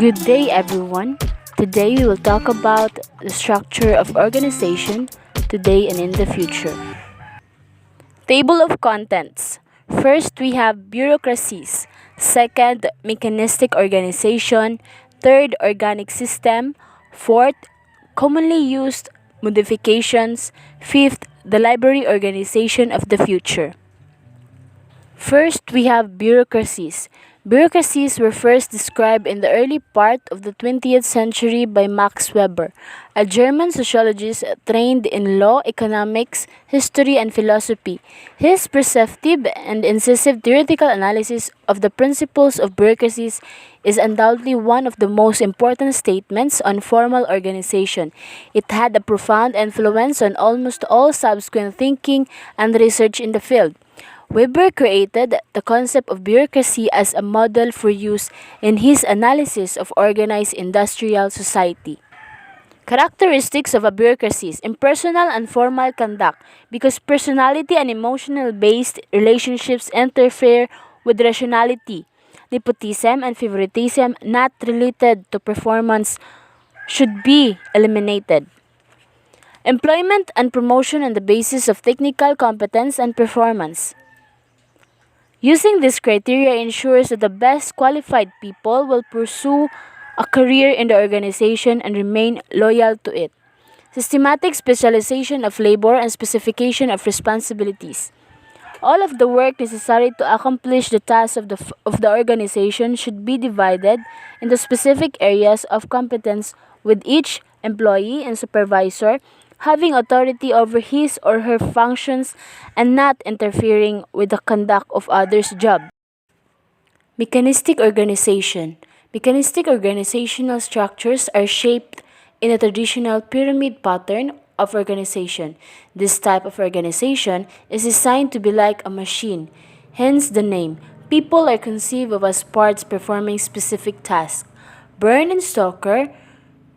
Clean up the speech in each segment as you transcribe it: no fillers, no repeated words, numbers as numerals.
Good day, everyone. Today we will talk about the structure of organization today and in the future. Table of contents. First, we have bureaucracies. Second, mechanistic organization. Third, organic system. Fourth, commonly used modifications. Fifth, the library organization of the future. First, we have bureaucracies. Bureaucracies were first described in the early part of the 20th century by Max Weber, a German sociologist trained in law, economics, history, and philosophy. His perceptive and incisive theoretical analysis of the principles of bureaucracies is undoubtedly one of the most important statements on formal organization. It had a profound influence on almost all subsequent thinking and research in the field. Weber created the concept of bureaucracy as a model for use in his analysis of organized industrial society. Characteristics of a bureaucracy: impersonal and formal conduct, because personality and emotional based relationships interfere with rationality. Nepotism and favoritism not related to performance should be eliminated. Employment and promotion on the basis of technical competence and performance. Using this criteria ensures that the best qualified people will pursue a career in the organization and remain loyal to it. Systematic specialization of labor and specification of responsibilities. All of the work necessary to accomplish the tasks of the organization should be divided into specific areas of competence, with each employee and supervisor having authority over his or her functions and not interfering with the conduct of others' job. Mechanistic organization. Mechanistic organizational structures are shaped in a traditional pyramid pattern of organization. This type of organization is designed to be like a machine, hence the name. People are conceived of as parts performing specific tasks. Byrne and Stoker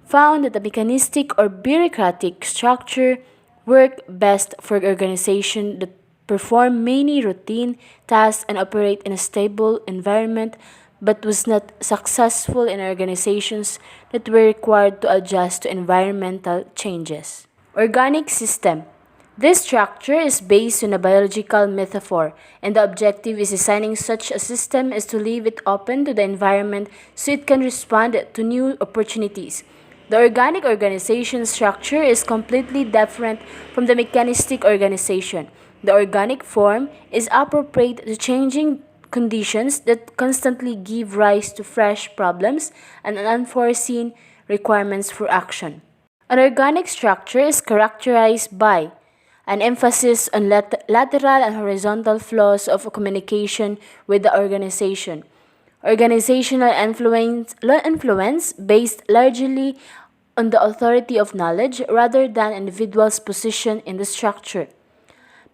found that the mechanistic or bureaucratic structure work best for organizations that perform many routine tasks and operate in a stable environment, but was not successful in organizations that were required to adjust to environmental changes. Organic system. This structure is based on a biological metaphor, and the objective is designing such a system as to leave it open to the environment so it can respond to new opportunities. The organic organization structure is completely different from the mechanistic organization. The organic form is appropriate to changing conditions that constantly give rise to fresh problems and unforeseen requirements for action. An organic structure is characterized by an emphasis on lateral and horizontal flows of communication with the organization. Organizational influence based largely on the authority of knowledge rather than individuals' position in the structure.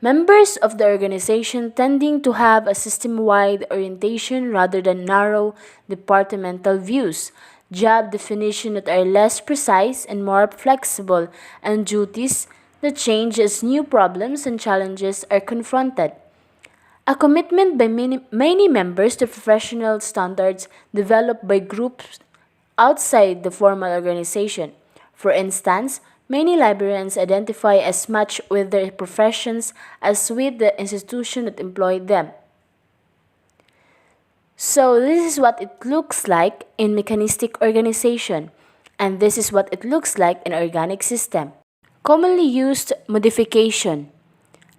Members of the organization tending to have a system-wide orientation rather than narrow departmental views, job definitions that are less precise and more flexible, and duties that change as new problems and challenges are confronted. A commitment by many members to professional standards developed by groups outside the formal organization. For instance, many librarians identify as much with their professions as with the institution that employed them. So, this is what it looks like in mechanistic organization, and this is what it looks like in organic system. Commonly used modification.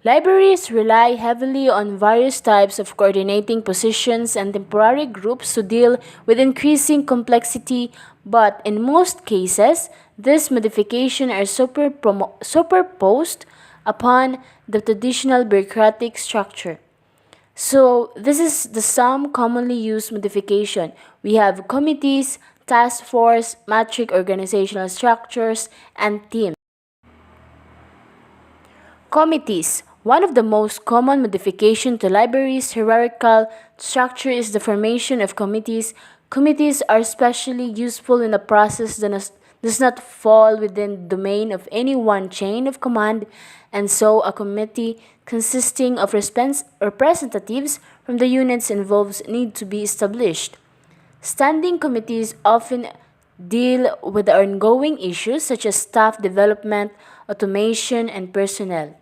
Libraries rely heavily on various types of coordinating positions and temporary groups to deal with increasing complexity, but in most cases, these modifications are superposed upon the traditional bureaucratic structure. So, this is the some commonly used modification. We have committees, task force, matrix organizational structures, and teams. Committees. One of the most common modifications to libraries' hierarchical structure is the formation of committees. Committees are especially useful in a process that does not fall within the domain of any one chain of command, and so a committee consisting of representatives from the units involved need to be established. Standing committees often deal with the ongoing issues such as staff development, automation, and personnel.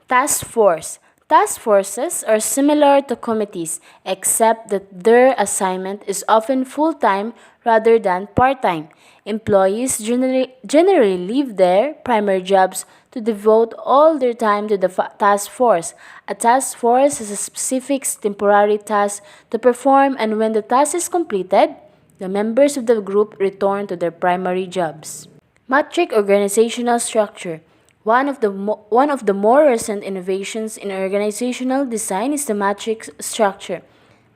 Task force. Task forces are similar to committees except that their assignment is often full time rather than part time. Employees generally leave their primary jobs to devote all their time to the task force. A task force is a specific temporary task to perform, and when the task is completed, the members of the group return to their primary jobs. Matrix organizational structure. One of the more recent innovations in organizational design is the matrix structure.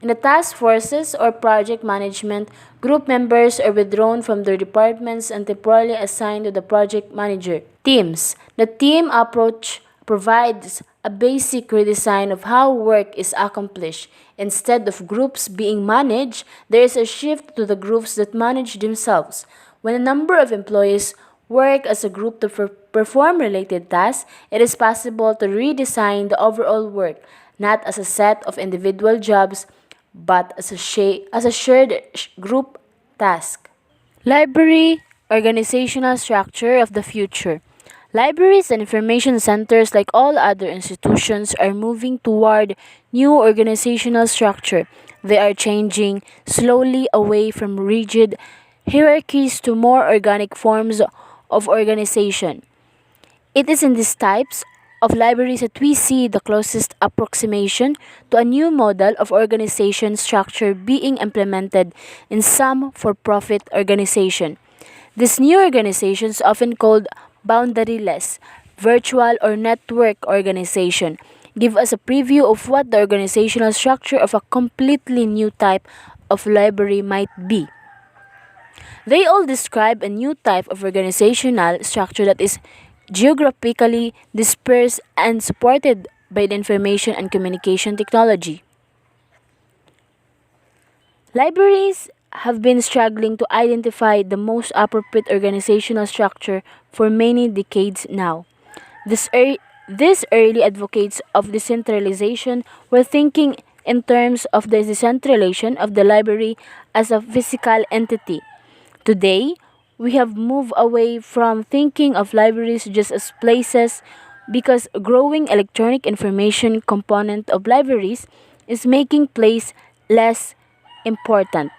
In the task forces or project management, group members are withdrawn from their departments and temporarily assigned to the project manager. Teams. The team approach provides a basic redesign of how work is accomplished. Instead of groups being managed, there is a shift to the groups that manage themselves. When a number of employees work as a group to perform related tasks, it is possible to redesign the overall work, not as a set of individual jobs, but as a shared group task. Library organizational structure of the future. Libraries and information centers, like all other institutions, are moving toward new organizational structure. They are changing slowly away from rigid hierarchies to more organic forms of organization. It is in these types of libraries that we see the closest approximation to a new model of organization structure being implemented in some for profit organization. These new organizations, often called boundaryless, virtual, or network organization, give us a preview of what the organizational structure of a completely new type of library might be. They all describe a new type of organizational structure that is geographically dispersed and supported by the information and communication technology. Libraries have been struggling to identify the most appropriate organizational structure for many decades now. These early advocates of decentralization were thinking in terms of the decentralization of the library as a physical entity. Today, we have moved away from thinking of libraries just as places because growing electronic information component of libraries is making place less important.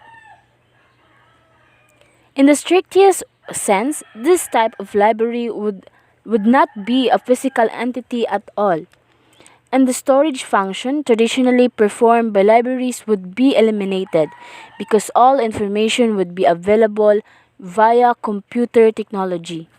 In the strictest sense, this type of library would not be a physical entity at all, and the storage function traditionally performed by libraries would be eliminated because all information would be available via computer technology.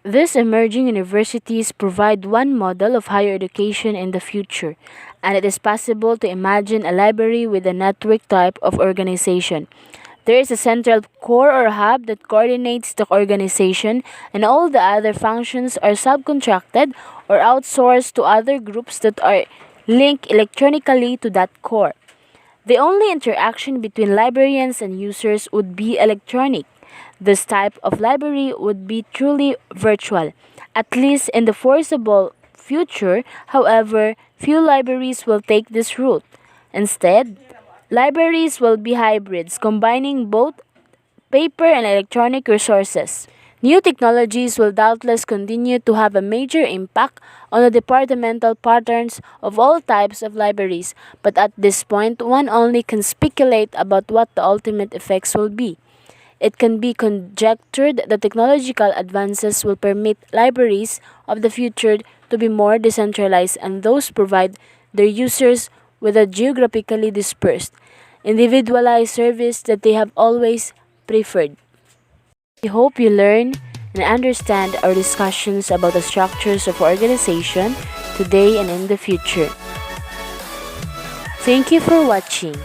These emerging universities provide one model of higher education in the future, and it is possible to imagine a library with a network type of organization. There is a central core or hub that coordinates the organization, and all the other functions are subcontracted or outsourced to other groups that are linked electronically to that core. The only interaction between librarians and users would be electronic. This type of library would be truly virtual, at least in the foreseeable future. However, few libraries will take this route. Instead, libraries will be hybrids, combining both paper and electronic resources. New technologies will doubtless continue to have a major impact on the departmental patterns of all types of libraries, but at this point, one only can speculate about what the ultimate effects will be. It can be conjectured that technological advances will permit libraries of the future to be more decentralized and thus provide their users with a geographically dispersed, individualized service that they have always preferred. We hope you learn and understand our discussions about the structures of organization today and in the future. Thank you for watching.